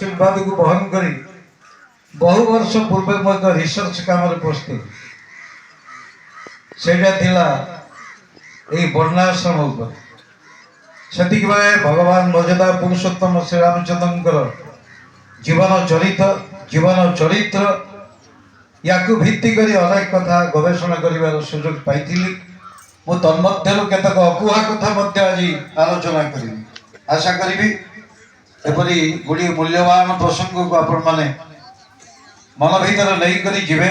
आशीर्वाद को बहन करी बहु वर्ष पूर्व रिसर्च काम प्रस्तुत से वर्णाश्रम से भगवान मर्यादा पुरुषोत्तम श्री रामचंद्र जीवन चरित्र या भित्ति कर अनेक कथा गवेषणा कर सुजोग पाई मु तन्मध्यरु केतक अकुहा कथा आज आलोचना करी आशा करी एपरी गुड़ी मूल्यवान प्रसंग को आपण माने मन भीतर नहीं जीवे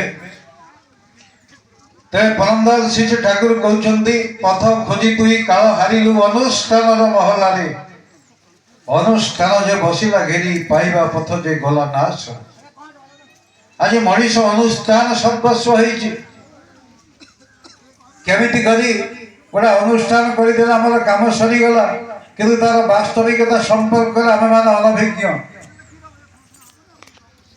ते परमदास श्री ठाकुर कहते पथ खोजी तुई काल हारिलु अनुष्ठान महलारे अनुष्ठान जे बसिला घेरी पाइबा पथ जे गला नाश आज मनीष अनुष्ठान सर्वस्व केमिति करी गोटे अनुष्ठान करदेला आम कम सरीगला किंतु तार वास्तविकता संपर्क आम मान अनभिज्ञ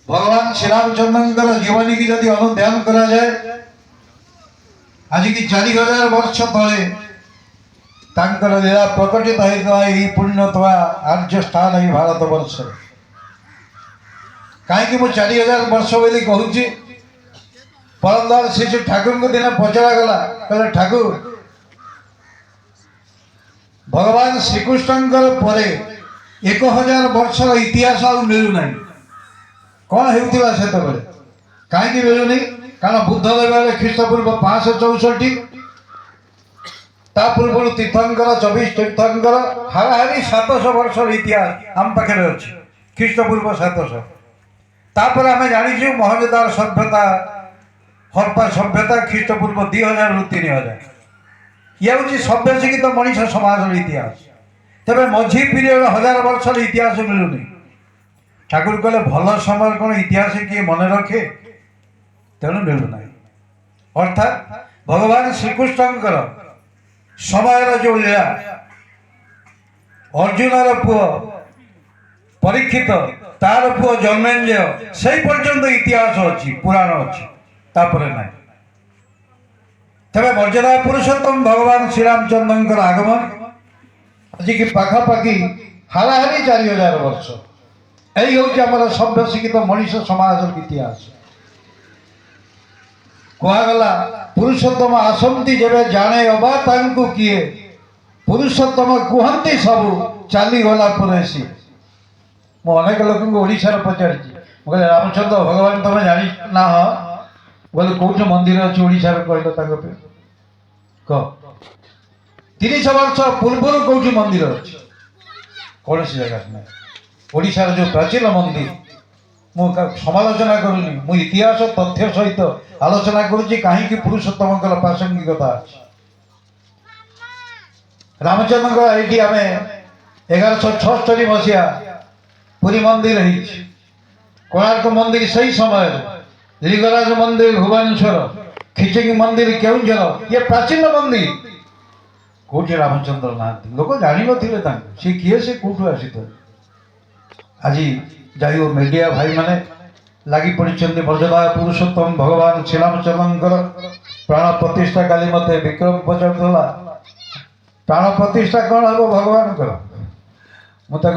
भगवान श्री रामचंद्र जीवनी की यदि अनुध्यान करा जाए आज की 4000 वर्ष तले तांकर लीला प्रकटित होता पुण्यतमा आर्य स्थान ही भारत वर्ष कहीं मुझे 4000 वर्ष बोली कहूँ परमदास श्री ठाकुर को दिन पचरा गला कहले ठाकुर भगवान श्रीकृष्ण परे 1000 वर्षर इतिहास आ मिलूना कौन होता से कहीं मिलूनी कारण बुद्ध देव ख्रीष्टपूर्व 564 पूर्व तीर्थंकर 24 तीर्थंकर हाराहारी 700 वर्षर इतिहास आम पाखे अच्छे ख्रीष्टपूर्व 700 तापर आम जाचु महंजोदार सभ्यता हरप्पा सभ्यता ख्रीष्टपूर्व 2000 रु 3000 ये हूँ सभ्य शिक्षित मनीष समाज इतिहास तेरे मझी पीरियड 1000 वर्षर इतिहास मिलूनी ठाकुर कहले भल समय कौन इतिहास किए मन रखे तेणु मिलूना अर्थात भगवान श्रीकृष्ण समय जो लीला अर्जुन पुओ परीक्षित तार पुओ जन्मेंजय से पर्यंत इतिहास अच्छी पुराण अच्छी तापर ना तेरे मर्यादा पुरुषोत्तम भगवान श्री रामचंद्र आगमन आज की पाखापाखि हाराहारी 4000 वर्ष यही हूँ सभ्य शिक्षित मनीष समाज इतिहास कहगला पुरुषोत्तम आसंती जेबे जाने अबा तांकु किए पुरुषोत्तम कहती सबू चलीगला पुरेसी मु अनेक लोक ओडार पचारि कहले रामचंद्र भगवान तुम जानी ना बोले कौट मंदिर अच्छी ओडार कहल कह 30 वर्ष पूर्व कौट मंदिर अच्छी कौन सी जगह ना ओडार जो प्राचीन मंदिर मु समालोचना करूनी मु इतिहास तथ्य सहित आलोचना करुच्ची कहीं पुरुषोत्तम प्रासंगिकता रामचंद्र ये आम 1176 मसीहा पुरी मंदिर कोणार्क मंदिर सही समय लिंगराज मंदिर भुवनेश्वर खिचंगी मंदिर केउंझर ये प्राचीन मंदिर कौटी रामचंद्र ना लोक जान सी किए से कौटू आसी आज जाई मीडिया भाई माने लगी पड़ी मर्यादा पुरुषोत्तम भगवान श्री रामचंद्र प्राण प्रतिष्ठा काली मत विक्रम पचारूला प्राण प्रतिष्ठा कौन हम भगवान मुझे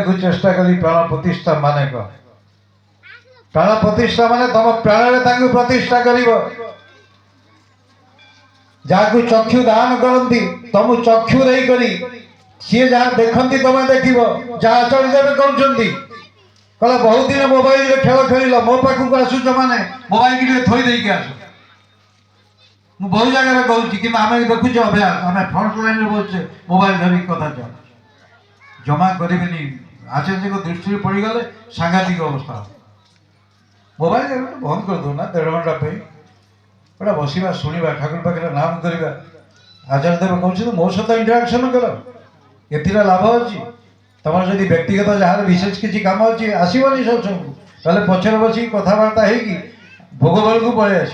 बुझे चेष्टा करी प्राण प्रतिष्ठा माने कौन प्राण प्रतिष्ठा माने तुम प्राण प्रतिष्ठा कर जहाँ चक्षु दान करती तुम चक्षु रही करी सी जहाँ देखती तुम देख जहाँ आचरण देवे कर कहला बहुत दिन मोबाइल खेल खेल मो पाखक आसुच माने मोबाइल की थोई देके आस बहुत जगह कहूँ कि आम देखुचे अभ्यास आम फ्रंट लाइन में बोलचे मोबाइल धरिक कथा जमा करें आचार्य दृष्टि पड़गले सांघातिक अवस्था मोबाइल बंद कर दो ना 1.5 घंटा गोटा बसवा शुणा ठाकुर पाखे नाम करवा आचार्य देव कहते मो सहित इंटराक्शन कर ए लाभ अच्छी तुम जब व्यक्तिगत जहाँ विशेष किसी कम अच्छी आसबनी सब सब पचर बस कथबार्ता भोग बेल को पलि आस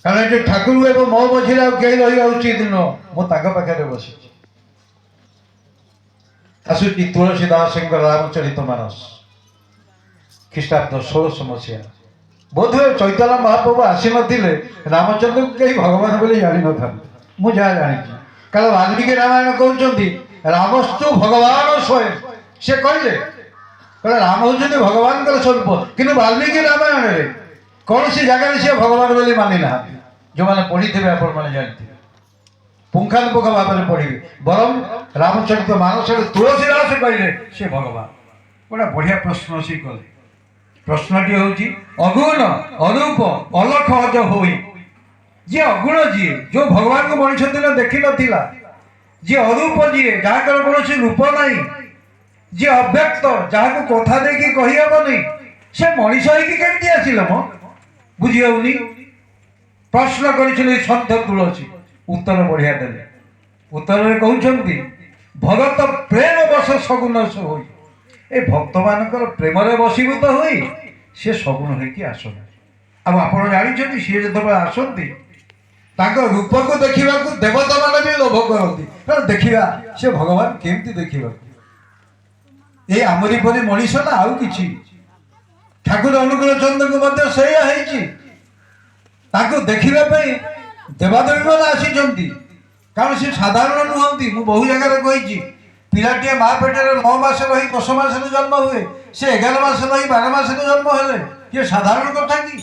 कारण जो ठाकुर एवं मो मझे कई रहा उचित नुह मुझे बस आसूची तुलसीदास रामचरित मानस ख्रीष्टाब्द 1600 मसीहा बोध हुए चैतन्य महाप्रभु आसी नथिले रामचंद्र को कहीं भगवान बोले जानी न था मुझे जानी कारण वाल्मीकि रामायण कहते रामस्तु भगवान स्वयं ସେ କହିଲେ ରାମ ହେଉଛନ୍ତି ଭଗବାନଙ୍କର ସ୍ୱରୂପ। କିନ୍ତୁ ବାଲ୍ମୀକି ରାମାୟଣରେ କୌଣସି ଜାଗାରେ ସେ ଭଗବାନ ବୋଲି ମାନି ନାହାନ୍ତି। ଯେଉଁମାନେ ପଢ଼ିଥିବେ ଆପଣମାନେ ଜାଣିଥିବେ, ପୁଙ୍ଖାନୁପୁଙ୍ଖ ଭାବରେ ପଢ଼ିବେ। ବରଂ ରାମଚରିତ ମାନସରେ ତୁଳସୀ ଦାସ କହିଲେ ସେ ଭଗବାନ। ଗୋଟେ ବଢ଼ିଆ ପ୍ରଶ୍ନ ସେ କଲେ। ପ୍ରଶ୍ନଟି ହେଉଛି ଅଗୁଣ ଅରୂପ ଅଲଖ ଅଜ ହୋଇ। ଯିଏ ଅଗୁଣ, ଯିଏ ଯେଉଁ ଭଗବାନଙ୍କୁ ମଣିଷ ଦିନ ଦେଖିନଥିଲା, ଯିଏ ଅରୂପ, ଯିଏ ଯାହାଙ୍କର କୌଣସି ରୂପ ନାହିଁ, ଯିଏ ଅବ୍ୟକ୍ତ, ଯାହାକୁ କଥା ଦେଇକି କହିହେବନି, ସେ ମଣିଷ ହେଇକି କେମିତି ଆସିଲ ମ? ବୁଝି ହେଉନି। ପ୍ରଶ୍ନ କରିଥିଲେ ସନ୍ଥ ତୁଳସୀ, ଉତ୍ତର ବଢ଼ିଆ ଦେଲେ। ଉତ୍ତରରେ କହୁଛନ୍ତି ଭଗତ ପ୍ରେମ ବଶ ସଗୁଣ ହୋଇ। ଏ ଭକ୍ତମାନଙ୍କର ପ୍ରେମରେ ବଶୀଭୂତ ହୋଇ ସେ ସଗୁଣ ହେଇକି ଆସନ୍ତି। ଆଉ ଆପଣ ଜାଣିଛନ୍ତି ସିଏ ଯେତେବେଳେ ଆସନ୍ତି ତାଙ୍କ ରୂପକୁ ଦେଖିବାକୁ ଦେବତାମାନେ ବି ଲୋଭ କରନ୍ତି। କାରଣ ଦେଖିବା ସେ ଭଗବାନ କେମିତି ଦେଖିବାକୁ, ଏ ଆମରି ପରି ମଣିଷ ନା ଆଉ କିଛି? ଠାକୁର ଅନୁକୂଳ ଚନ୍ଦ୍ରଙ୍କୁ ମଧ୍ୟ ସେଇଆ ହେଇଛି। ତାଙ୍କୁ ଦେଖିବା ପାଇଁ ଦେବାଦେବୀମାନେ ଆସିଛନ୍ତି। କାରଣ ସେ ସାଧାରଣ ନୁହନ୍ତି। ମୁଁ ବହୁ ଜାଗାରେ କହିଛି, ପିଲାଟିଏ ମା ପେଟରେ 9 ମାସ ରହି 10 ମାସରେ ଜନ୍ମ ହୁଏ, ସେ 11 ମାସ ରହି 12 ମାସରେ ଜନ୍ମ ହେଲେ ଇଏ ସାଧାରଣ କଥା କି?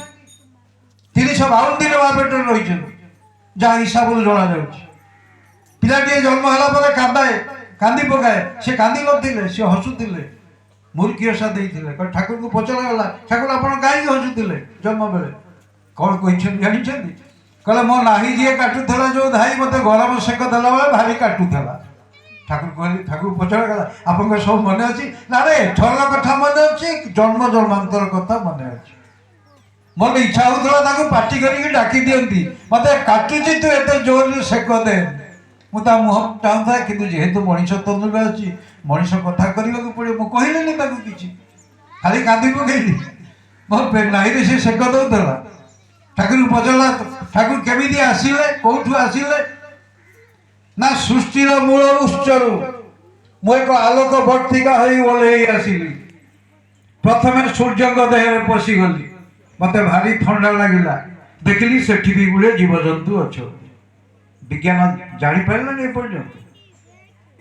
352 ଦିନ ମା ପେଟରେ ରହିଛନ୍ତି, ଯାହା ହିସାବରୁ ଜଣାଯାଉଛି। ପିଲାଟିଏ ଜନ୍ମ ହେଲା ପରେ କାନ୍ଦାଏ, କାନ୍ଦି ପକାଏ। ସେ କାନ୍ଦି ନଥିଲେ, ସେ ହସୁଥିଲେ, ମୁର୍ଖୀ ଓଷା ଦେଇଥିଲେ। ଠାକୁରଙ୍କୁ ପଚରାଗଲା, ଠାକୁର ଆପଣ କାହିଁକି ହସୁଥିଲେ ଜନ୍ମ ବେଳେ? କ'ଣ କହିଛନ୍ତି ଜାଣିଛନ୍ତି? କହିଲେ ମୋ ନାହି ଯିଏ କାଟୁଥିଲା ଯେଉଁ ଧାଇ, ମୋତେ ଗରମ ସେକ ଦେଲା ବେଳେ ଭାରି କାଟୁଥିଲା। ଠାକୁର କହିଲେ, ଠାକୁର ପଚରାଗଲା ଆପଣଙ୍କର ସବୁ ମନେ ଅଛି? ନା ରେ, ଏଥରର କଥା ମନେ ଅଛି, ଜନ୍ମ ଜନ୍ମାନ୍ତର କଥା ମନେ ଅଛି। ମୋର ଇଚ୍ଛା ହେଉଥିଲା ତାକୁ ପାଟି କରିକି ଡାକି ଦିଅନ୍ତି, ମୋତେ କାଟୁଛି, ତୁ ଏତେ ଜୋରରେ ସେକ ଦେ। ମୁଁ ତା ମୁହଁ ଚାହୁଁଥାଏ, କିନ୍ତୁ ଯେହେତୁ ମଣିଷ ତନ୍ଦୁରେ ଅଛି, ମଣିଷ କଥା କରିବାକୁ ପଡ଼ିବ। ମୁଁ କହିଲିନି ତାକୁ କିଛି, ଖାଲି କାନ୍ଦି ପକେଇଲି। ମୋ ନାହିଁରେ ସେ ସେକ ଦେଉଥିଲା। ଠାକୁର ପଚାରିଲା, ଠାକୁର କେମିତି ଆସିଲେ, କୋଉଠୁ ଆସିଲେ? ନା ସୃଷ୍ଟିର ମୂଳ ଉତ୍ସରୁ ମୁଁ ଏକ ଆଲୋକ ବର୍ତ୍ତିକା ହୋଇ ଓହ୍ଲେଇ ଆସିଲି। ପ୍ରଥମେ ସୂର୍ଯ୍ୟଙ୍କ ଦେହରେ ପଶିଗଲି, ମୋତେ ଭାରି ଥଣ୍ଡା ଲାଗିଲା। ଦେଖିଲି ସେଠି ବି ଗୁଡ଼େ ଜୀବଜନ୍ତୁ ଅଛନ୍ତି। ବିଜ୍ଞାନ ଜାଣିପାରିଲାନି ଏପର୍ଯ୍ୟନ୍ତ।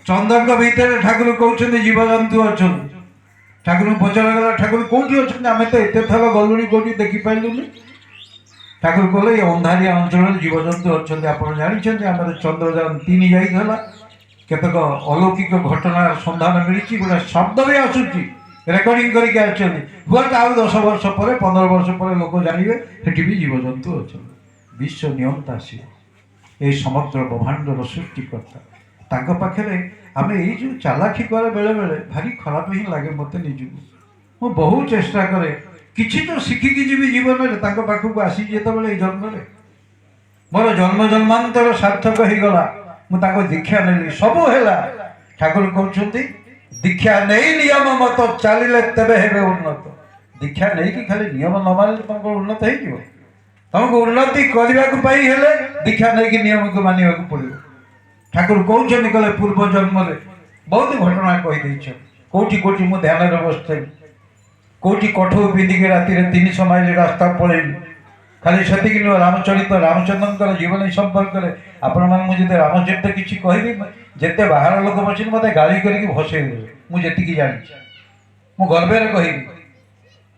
ଚନ୍ଦ୍ରଙ୍କ ଭିତରେ ଠାକୁର କହୁଛନ୍ତି ଜୀବଜନ୍ତୁ ଅଛନ୍ତି। ଠାକୁରଙ୍କୁ ପଚରାଗଲା, ଠାକୁର କୋଉଠି ଅଛନ୍ତି? ଆମେ ତ ଏତେ ଥର ଗଲୁଣି, କୋଉଠି ଦେଖିପାରିଲୁନି। ଠାକୁର କହିଲେ ଏ ଅନ୍ଧାରିଆ ଅଞ୍ଚଳରେ ଜୀବଜନ୍ତୁ ଅଛନ୍ତି। ଆପଣ ଜାଣିଛନ୍ତି ଆମର ଚନ୍ଦ୍ରଯାନ 3 ଯାଇଥିଲା, କେତେକ ଅଲୌକିକ ଘଟଣାର ସନ୍ଧାନ ମିଳିଛି। ଗୋଟେ ଶବ୍ଦ ବି ଆସୁଛି, ରେକର୍ଡିଂ କରିକି ଆସିଛନ୍ତି। ହୁଏତ ଆଉ 10 ବର୍ଷ ପରେ, 15 ବର୍ଷ ପରେ ଲୋକ ଜାଣିବେ ସେଠି ବି ଜୀବଜନ୍ତୁ ଅଛନ୍ତି। ବିଶ୍ୱ ନିୟନ୍ତା ସିଏ, এই সমগ্র ব্রহ্মাণ্ডର ସୃଷ୍ଟିକର୍ତ୍ତା। ତାଙ୍କ ପାଖରେ ଆମେ ଏଇ ଯେଉଁ ଚାଲାଖି କରେ ବେଳେ ବେଳେ ଭାରି ଖରାପ ହିଁ ଲାଗେ ମୋତେ ନିଜକୁ। ମୁଁ ବହୁ ଚେଷ୍ଟା କରେ କିଛି ତ ଶିଖିକି ଯିବି ଜୀବନରେ। ତାଙ୍କ ପାଖକୁ ଆସିଛି ଯେତେବେଳେ ଏଇ ଜନ୍ମରେ, ମୋର ଜନ୍ମ ଜନ୍ମାନ୍ତର ସାର୍ଥକ ହେଇଗଲା। ମୁଁ ତାଙ୍କ ଦୀକ୍ଷା ନେଲି, ସବୁ ହେଲା। ଠାକୁର କହୁଛନ୍ତି ଦୀକ୍ଷା ନେଇ ନିୟମ ମତ ଚାଲିଲେ ତେବେ ହେବେ ଉନ୍ନତ। ଦୀକ୍ଷା ନେଇକି ଖାଲି ନିୟମ ନ ମାନିଲେ ତମର ଉନ୍ନତ ହେଇଯିବ? ତମକୁ ଉନ୍ନତି କରିବାକୁ ପାଇଁ ହେଲେ ଦୀକ୍ଷା ନେଇକି ନିୟମକୁ ମାନିବାକୁ ପଡ଼ିବ। ଠାକୁର କହୁଛନ୍ତି, କହିଲେ ପୂର୍ବ ଜନ୍ମରେ ବହୁତ ଘଟଣା କହିଦେଇଛନ୍ତି। କୋଉଠି କୋଉଠି ମୁଁ ଧ୍ୟାନରେ ବସିଥିଲି, କୋଉଠି କଠଉ ପିନ୍ଧିକି ରାତିରେ 300 ମାଇଲ ରାସ୍ତା ପଳେଇଲି। ଖାଲି ସେତିକି ନୁହଁ, ରାମଚରିତ ରାମଚନ୍ଦ୍ରଙ୍କର ଜୀବନୀ ସମ୍ପର୍କରେ ଆପଣମାନେ ମୁଁ ଯଦି ରାମଚରିତ କିଛି କହିବି, ଯେତେ ବାହାର ଲୋକ ବସିକି ମୋତେ ଗାଳି କରିକି ଭସେଇ ଦେବେ। ମୁଁ ଯେତିକି ଜାଣିଛି ମୁଁ ଗର୍ବରେ କହିବି,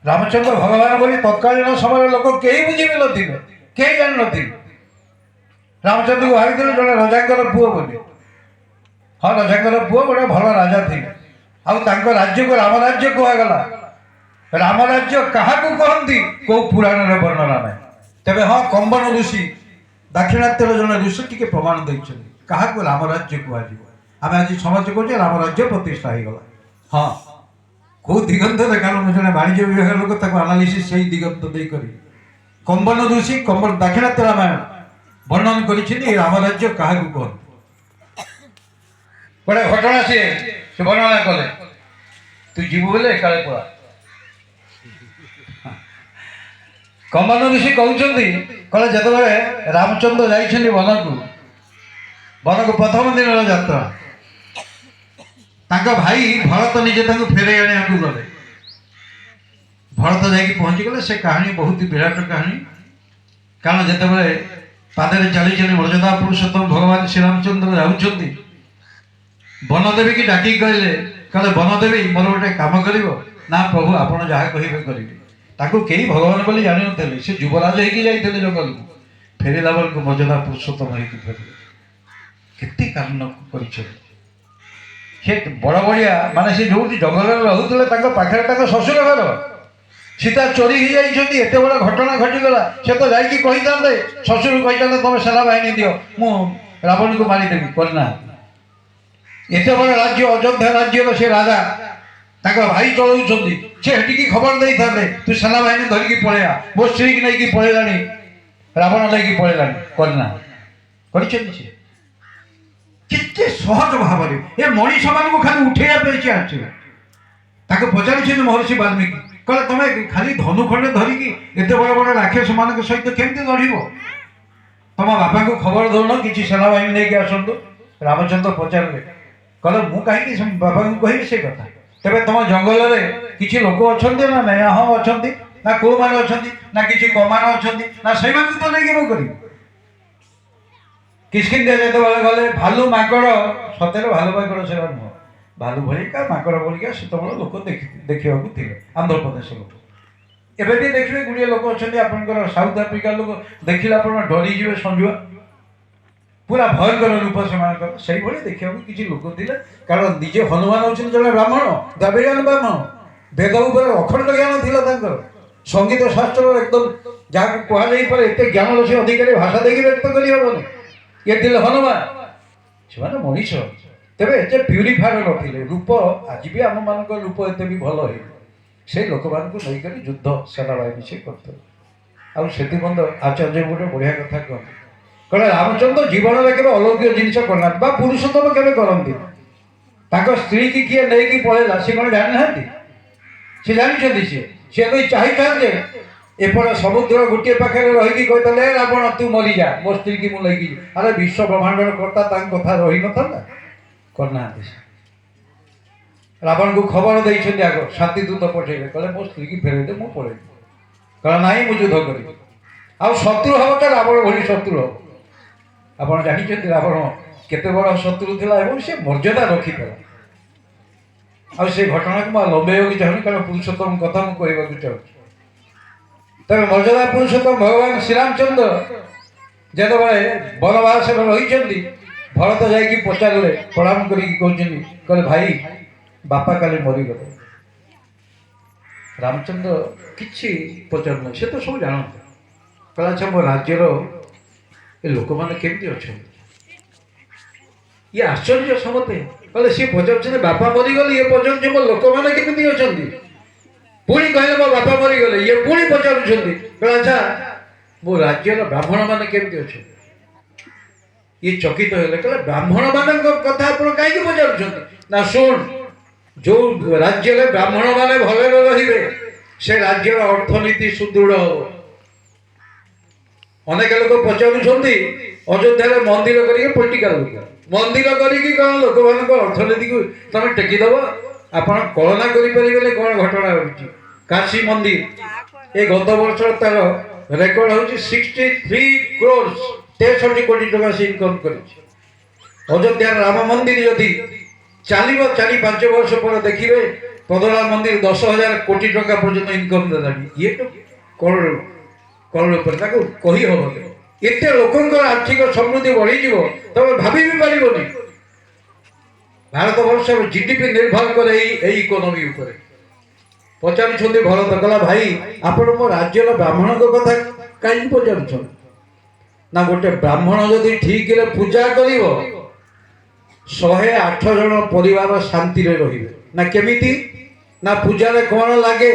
ରାମଚନ୍ଦ୍ର ଭଗବାନ ବୋଲି ତତ୍କାଳୀନ ସମୟରେ ଲୋକ କେହି ବୁଝି ବି ନଥିଲେ, କେହି ଜାଣିନଥିଲେ। ରାମଚନ୍ଦ୍ରକୁ ଭାବିଥିଲେ ଜଣେ ରଜାଙ୍କର ପୁଅ ବୋଲି। ହଁ, ରଜାଙ୍କର ପୁଅ, ଗୋଟେ ଭଲ ରାଜା ଥିଲେ। ଆଉ ତାଙ୍କ ରାଜ୍ୟକୁ ରାମ ରାଜ୍ୟ କୁହାଗଲା। ରାମ ରାଜ୍ୟ କାହାକୁ କହନ୍ତି କୋଉ ପୁରାଣରେ ବର୍ଣ୍ଣନା ନାହିଁ। ତେବେ ହଁ, କମ୍ବନ ଋଷି, ଦାକ୍ଷିଣାତ୍ୟର ଜଣେ ଋଷି ଟିକେ ପ୍ରମାଣ ଦେଇଛନ୍ତି କାହାକୁ ରାମ ରାଜ୍ୟ କୁହାଯିବ। ଆମେ ଆଜି ସମସ୍ତେ କହୁଛେ ରାମ ରାଜ୍ୟ ପ୍ରତିଷ୍ଠା ହେଇଗଲା। ହଁ, କୋଉ ଦିଗନ୍ତ ଦେଖାଲ, ମୁଁ ଜଣେ ବାଣିଜ୍ୟ ବିଭାଗର ଲୋକ, ତାକୁ ଆନାଲିସିସ୍ ସେଇ ଦିଗନ୍ତ ଦେଇ କରିବି। କମ୍ବନ ଋଷି ଦାକ୍ଷିଣାତ୍ୟ ରାମାୟଣ ବର୍ଣ୍ଣନ କରିଛନ୍ତି ଏ ରାମ ରାଜ୍ୟ କାହାକୁ କହନ୍ତି। ଗୋଟେ ଘଟଣା ସେ ବର୍ଣ୍ଣନା କଲେ, ତୁ ଯିବୁ ବୋଲେ ଏକାଳେ ପଳା। କମ୍ବନ ଋଷି କହୁଛନ୍ତି, କହିଲେ ଯେତେବେଳେ ରାମଚନ୍ଦ୍ର ଯାଇଛନ୍ତି ବନକୁ ପ୍ରଥମ ଦିନର ଯାତ୍ରା, ତାଙ୍କ ଭାଇ ଭରତ ନିଜେ ତାଙ୍କୁ ଫେରାଇ ଆଣିବାକୁ ଗଲେ। ଭରତ ଯାଇକି ପହଞ୍ଚିଗଲେ। ସେ କାହାଣୀ ବହୁତ ବିରାଟ କାହାଣୀ। କାରଣ ଯେତେବେଳେ ପାଦରେ ଚାଲି ଚାଲି ମର୍ଯ୍ୟାଦା ପୁରୁଷୋତ୍ତମ ଭଗବାନ ଶ୍ରୀରାମଚନ୍ଦ୍ର ଯାଉଛନ୍ତି, ବନଦେବୀ କି ଡାକିକି କହିଲେ कहले बनदेवी मोर गोटे काम कर ना प्रभु आपण जहाँ कहे करेंगे ताकू कई भगवान बोली जान नी से युवराज होगी जाते जंगल को फेरला बेलू मर्यादा पुरुषोत्तम होगी फेरले केते कारण कर बड़ बड़िया माने से जो जंगल रोते पाखे शशुर घर सीता चोरी हो जाती एत बड़ा घटना घटीगला से तो जाकि शशुर कही तुम सेना बाहिनी दियो मु रावण को मारिदेवी करना एत बड़ा राज्य अयोध्या राज्य से राजा भाई चलाऊँ से खबर दे था तू सेना बाहिनी धरिकी पलैया मो स्त्री की नहीं पलैला रावण नहीं पलैला करना केते सहज भाव ये मनीष मान खाली उठेया आसवे पचारि महर्षि वाल्मीकि कहले तुम खाली धनु खंडे धरिकी एत बड़ बड़ राक्षस मान सहित केमती लड़ तुम बापा को खबर दौन कि सेना बाहिनी नहीं आसतु रामचंद्र पचारे कहले मु कहीं बापा को कहि से कथा तेरे तुम जंगल में किसी लोक अच्छा ना ना हाँ अच्छा ना कौ मैंने अच्छा ना कि कमान अच्छा ना से तो नहीं कर किसकिंदिया जो गले भालू माकड़ सतरे भालू माकड़ से नुह भालू भालिका माकड़ भालिका से लोक देखा आंध्र प्रदेश लोक एवं भी देखिए गुड़िया लोक अच्छा आपंकर साउथ आफ्रिका लोक देखिले आप डरीजे संजुआ पूरा भयंकर रूप से देखा किसी लोक थे कारण निजे हनुमान होती जड़े ब्राह्मण द्रविड़ियन ब्राह्मण वेद उपर अखंड ज्ञान था संगीत शास्त्र एकदम जहाँ कहुई एत ज्ञान से अधिकारी भाषा देखिए व्यक्त करनी ये थे हनुमान से मनीष तेरे एत प्यूरीफायर नी रूप आज भी आम मान रूप एत भी भल है से लोक मान नहीं युद्ध सेना बाहिनी से करते आबंध आचार्य गोटे बढ़िया कथा कहते कहले रामचंद्र जीवन में केवल अलौकिक जिनस करना पुरुषोत्तम केवे करती स्त्री की किए नहीं पलैला सी कौन जानी ना सी जानते सी तो चाही था एपट समुद्र गोटे पाखे रही कहते रावण तू मरी जा मो स्त्री की मुझे अरे विश्व ब्रह्मांड कर्ता कथा रही ना करना रावण को खबर देते आग शांतिदूत पठेले कहले मो स्त्री की फेर दे मुझे पलैली कह ना मुझे युद्ध करी आ शत्रु हम तो रावण भली शत्रु हम आप जानते रावण केते बड़ शत्रु था से मर्यादा रखिपारा आ से घटना को लंबे चाहूँ कारण पुरुषोत्तम कथा मुझे कहवाक चाहूँ तब मर्यादा पुरुषोत्तम भगवान श्रीरामचंद्र जो वनवास रही भरत जा पचारे प्रणाम कर भाई बापा काली मरीगले रामचंद्र किसी पचार से तो सब जानते कहला अच्छा मो राज्यर ये लोक मैंने केमती अच्छा ये आश्चर्य समते कहले सी पचार बापा मरीगले ये पचार मो लोक मैंने केमती अच्छा पुणी कहले मो बापा मरीगले ये पुणी पचार कहला अच्छा मो राज्यर ब्राह्मण मैंने केमती अच्छा ये चकित होले कहले ब्राह्मण मान कथा आप कहीं पचार ना शुण जो राज्य में ब्राह्मण मैंने भले रे से राज्यर अर्थनीति सुदृढ़ हो अनेक लोग पचारूँ अयोध्या मंदिर करोलिटिकाल लोक मंदिर कौन लोक मान अर्थनीति को तुम टेकीदेव आप कल्पना करें कौन घटना रही काशी मंदिर ये गत वर्ष तार रेकर्ड हूँ 63 crore 63 कोटी टका से इनकम कर अयोध्या राम मंदिर यदि चलो 4-5 वर्ष पर देखिए पदला मंदिर 10,000 कोटी टका पर्यटन इनकम देला ये तो करोड़ करोड़ पर कही हम एत लोक आर्थिक समृद्धि बढ़ी तुम भाभी भी पारनी भारत वर्ष जीडीपी निर्भर करे इकोनॉमी उपरे पचारुंट भरत कहला भाई आपण मो राज्यर ब्राह्मण कथा कहीं पचार ना गोटे ब्राह्मण जदि ठीक पूजा कर 108 जन परिवार शांति रे ना केमिति ना पूजा कौन लगे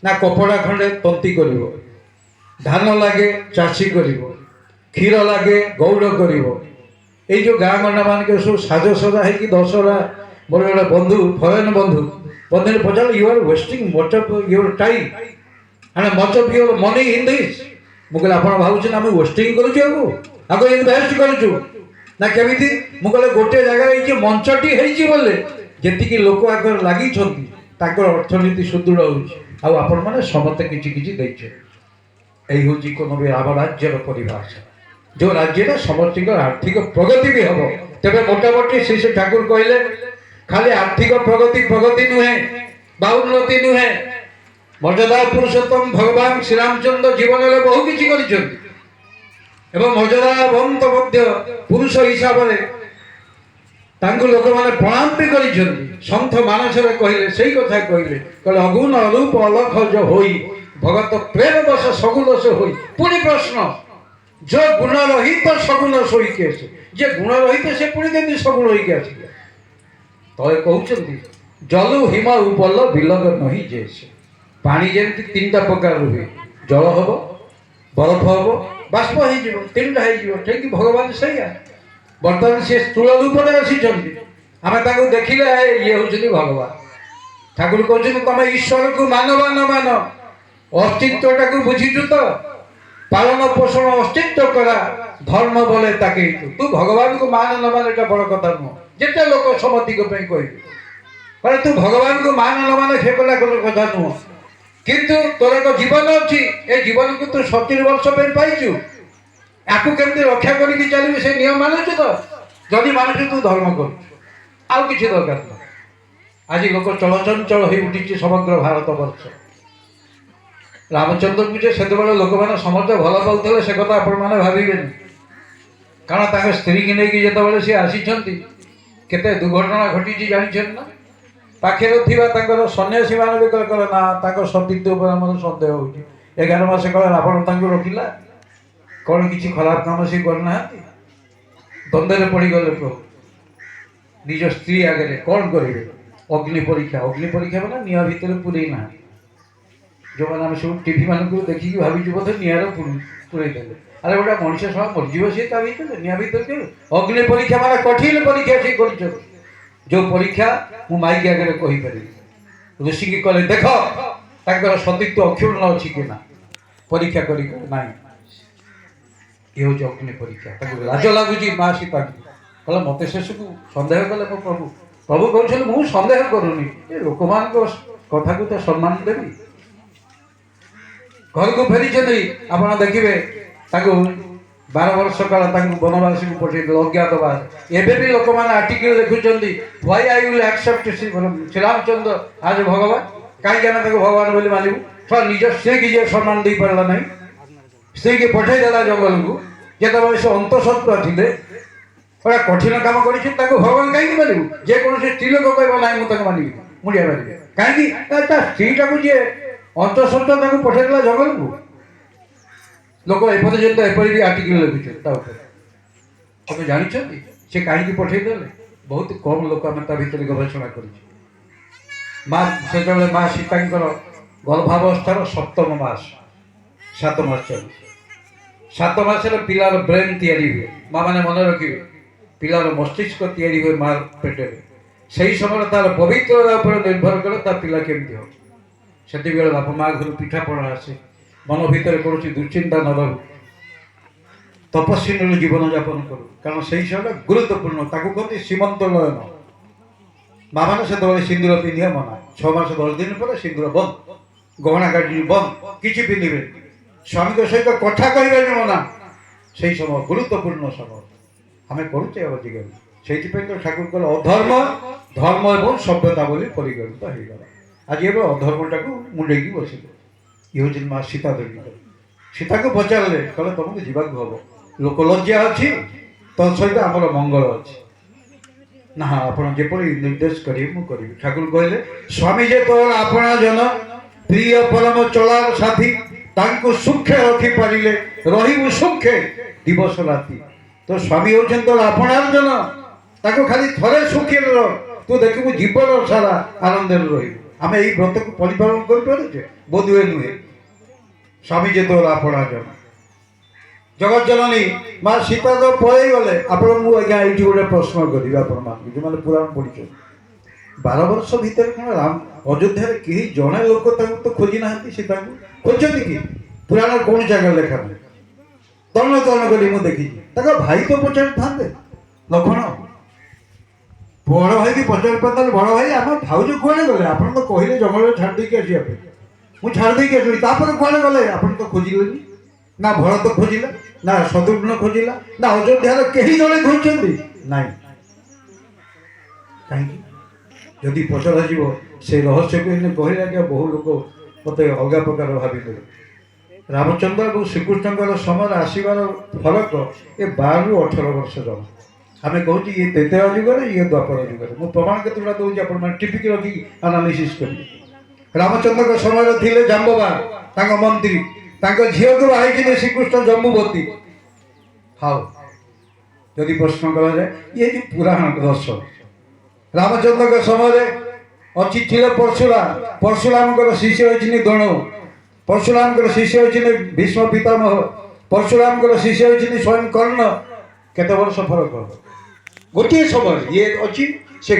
ना कपड़ा खंडे तंती कर धान लगे चाषी कर क्षीर लगे गौड़ कर जो गाँ गंडा मान के सब साजसजा है दशहरा मोर गोटे बंधु फरेन बंधु बंधु पचार you are wasting much of your time and much of your money in this मुझे आप भावुँ आम वेस्टिंग करूँ आगे इनभेस्ट करूँ ना केमी मुझे गोटे जगह ये मंचटी बोले जी लोक आगे लगी अर्थनीति सुदृढ़ हो समस्ते किसी देखिए यही हूँ इकोनॉमी आम राज्यर परिभाषा जो राज्य समस्त आर्थिक प्रगति भी हम तेरे मोटामोटी श्री श्री ठाकुर कहले ଖାଲି ଆର୍ଥିକ ପ୍ରଗତି ନୁହେଁ ବା ଉନ୍ନତି ନୁହେଁ, ମର୍ଯ୍ୟାଦା ପୁରୁଷୋତ୍ତମ ଭଗବାନ ଶ୍ରୀରାମଚନ୍ଦ୍ର ଜୀବନରେ ବହୁ କିଛି କରିଛନ୍ତି ଏବଂ ମର୍ଯ୍ୟାଦାବନ୍ତ ମଧ୍ୟ ପୁରୁଷ ହିସାବରେ ତାଙ୍କୁ ଲୋକମାନେ ପ୍ରଣାମ ବି କରିଛନ୍ତି। ସନ୍ଥ ମାନସରେ କହିଲେ ସେଇ କଥା କହିଲେ ଅଗୁଣ ରୂପ ଅଲଖଜ ହୋଇ ଭଗତ ପ୍ରେମ ବସ ସଗୁଣ ସେ ହୋଇ। ପୁଣି ପ୍ରଶ୍ନ, जो गुण रहित सगुण सोईके आसे, जे गुण रहित से पुणी केमती सगुण होइके आसे। तले कहउछंती जल हिम उपल बिलग नहीं जैसे। पानी जेमती तीनटा प्रकार हुए, जल हबो, बरफ हबो, बाष्प हो जिवो, तीनटा हो जिवो। ठीक भगवान सैया वर्तमान से स्थूल रूप में आसीचंती, आमे ताको देखिले ये होउछंती भगवान। ठाकुर कहउछंती तमे ईश्वर को मानव न मान, अस्तित्वटा को बुझिछु तो पालन पोषण अस्तित्व करा धर्म बोले ताके तू भगवान को मान न मान एटा बड़ कथा नुह। जेते लोक समति को पे कहबे पर तू भगवान को मान न मान फेकला कथा नुह। किंतु तोर एक जीवन अछि, ए जीवन को तू 70 वर्ष पे पाइछु, याकू केमती रक्षा करिक चलिबे से नियम मानुछु तो। जदि मानुछु तू धर्म कर, आउ किछि दरकार न। आज लोक चलचंचल होई उठिछि समग्र भारत वर्ष। रामचंद्र को जे सेते बेले लोक माने समस्त भल पाउथले से कथा आपण माने भाबिबेनी। कारण ताके स्त्री की नेकी जेते बेले से आसीचंती केते दुर्घटना घटिछि जानिछन ना। पाखेर थिबा तांकर सन्यासी माने भी कहले ना ताको सतीत्व पर हमर संदेह होछि। 11 मास कहले आपण तांको रखिला कोन किछि खराब काम से करना है, द्वंद्वरे पड़ी गले प्रभु। निज स्त्री आगे कौन करेंगे? अग्नि परीक्षा माने निया भितर पुरे ना। जो मैंने आम सब टीवी मान को देखिक भावी बोधे निआर पुरे देले। अरे गोटे मनुष्य सब मरजीव सी निया भितर के अग्नि परीक्षा माने कठिन परीक्षा से कर। जो परीक्षा मु माइक आगे कहीपरि ऋषि की कहले देख ताकर सतीत्व अक्षुण्ण अच्छी कि ना परीक्षा करी ना। ये हूँ अग्नि परीक्षा। लाज लगुच माँ सीता कहला मत शेष को सन्देह कले मो प्रभु। प्रभु कहते मुझे सन्देह करूनी, लोक मान कथा को तो सम्मान देवी। घर को फेरी आप देखिए 12 वर्ष काल वनवासी को पठे अज्ञातवास। एवं भी लोक मैंने आर्टिकल देखुं why I will accept Shriramchandra आज भगवान कहीं आम भगवान बोली मानू। थोड़ा निज स्त्री की जे सम्मान दे पारा ना, स्त्री की पठेदेला जंगल को जिते से अंतसत्वा थे गोटे कठिन कम कर भगवान कहीं मानू। जेकोसी स्त्री लोक कह ना मुझे मानवी मुड़िया मारे कहीं स्त्रीटा को जी अंतसत्वा पठेदेला जंगल को। लोक एपर्यंत एपरी भी आर्टिकल लिखुचे तुम जान से कहीं पठेदेले। बहुत कम लोक आम भर गवेषणा कर। माँ से माँ सीता गर्भावस्थार 7म मास 7 मास चल 7 मासर पिलार ब्रेन तैयारी हुए। माँ मैंने मन रखिए पिलार मस्तिष्क तैयारी हुए माँ पेटे। से समय तार पवित्रता पर निर्भर करे तार पिला केमती हो। से बापा माँ घर पिठापणा आसे मन भितर कौन दुश्चिंता न रहू तपस्वी जीवन यापन करूँ। कारण से समय गुरुत्वपूर्ण ताकू कहते सीमंत लयन। माँ मैंने से सिंदूर पिंधा मना 6 मास 10 दिन पर सिंदूर बंद, गहना काटी बंद, किसी पिंधे स्वामी सहित कथा कह मना। से समय गुरुत्वपूर्ण समय आम करुचे आजिकल। से तो ठाकुर कह अधर्म धर्म और सभ्यता बोली परिगणित होगा। आज एवं अधर्मटा को मुंडे बस ये हूँ माँ सीता देवी। सीता को पचारे कहले तुमको जावाक हम लोक लज्जा अच्छी तो सहित आमर मंगल अच्छी ना आपड़ जेपरी निर्देश करेंगे ठाकुर कहले स्वामी जे तो आपणा जन प्रिय परम चलार साथी तांको सुखे रखी पारिले रहिबु सुखे दिवस राति। तो स्वामी होचन तो आपणार जन ताको खाली थरे सुखे तू देखिबु जीवन सारा आनंद रहिबु। आम यही व्रत को परिपालन कर बोध हुए नुहे। स्वामी जे तो आपणा जन जगत जननी माँ सीता तो पलि गले। आपड़ मुझे ये गोटे प्रश्न करी आप जो मैंने पुराण पढ़ी 12 वर्ष भितर कौन राम अयोध्या कहीं जड़े लोक तो खोजी ना सीता को खोजती कि पुराण कौन जगह लेखा ना तरण तरण करी मुझे देखी भाई तो पचार था लक्षण बड़ भाई की पचार पाता बड़ भाई आम भाज कौन गले आप तो कहले जंगल छाड़ देकी आसपे मुझे छाड़ देकी आसली कौन गले आप तो खोजिले ना भरत खोजिला ना शत्रुघ्न खोजिला ना अयोध्यार कहीं जड़े खोजती ना कहीं ଯଦି ପଚରାଯିବ ସେ ରହସ୍ୟକୁ ଏଇନେ କହିଲେ ଆଜ୍ଞା ବହୁ ଲୋକ ମୋତେ ଅଲଗା ପ୍ରକାର ଭାବିଲେ। ରାମଚନ୍ଦ୍ର ଏବଂ ଶ୍ରୀକୃଷ୍ଣଙ୍କର ସମୟରେ ଆସିବାର ଫରକ ଏ 12ରୁ 18 ବର୍ଷ ଜଣ। ଆମେ କହୁଛୁ ଇଏ ତ୍ରେତୟା ଯୁଗରେ ଇଏ ଦ୍ୱାପର ଯୁଗରେ। ମୁଁ ପ୍ରମାଣ କେତେଟା ଦେଉଛି ଆପଣମାନେ ଟିପିକି ରଖି ଆନାଲିସିସ୍ କରିବେ। ରାମଚନ୍ଦ୍ରଙ୍କ ସମୟରେ ଥିଲେ ଜାମ୍ବବାନ ତାଙ୍କ ମନ୍ତ୍ରୀ, ତାଙ୍କ ଝିଅକୁ ବାହାଇଥିଲେ ଶ୍ରୀକୃଷ୍ଣ ଜମ୍ବୁବତୀ। ହାଉ ଯଦି ପ୍ରଶ୍ନ କରାଯାଏ ଇଏ ଯେଉଁ ପୁରାଣ ରସ। ରାମଚନ୍ଦ୍ରଙ୍କ ସମୟରେ ଅଛି ଥିଲେ ପରଶୁରାମ, ପରଶୁରାମଙ୍କର ଶିଷ୍ୟ ହୋଇଛନ୍ତି ଦ୍ରୋଣ, ପରଶୁରାମଙ୍କର ଶିଷ୍ୟ ହୋଇଛନ୍ତି ଭୀଷ୍ମ ପିତାମହ, ପରଶୁରାମଙ୍କର ଶିଷ୍ୟ ହୋଇଛନ୍ତି ସ୍ୱୟଂ କର୍ଣ୍ଣ। କେତେ ବର୍ଷ ଫରକ? ଗୋଟିଏ ସମୟ ଇଏ ଅଛି ସେ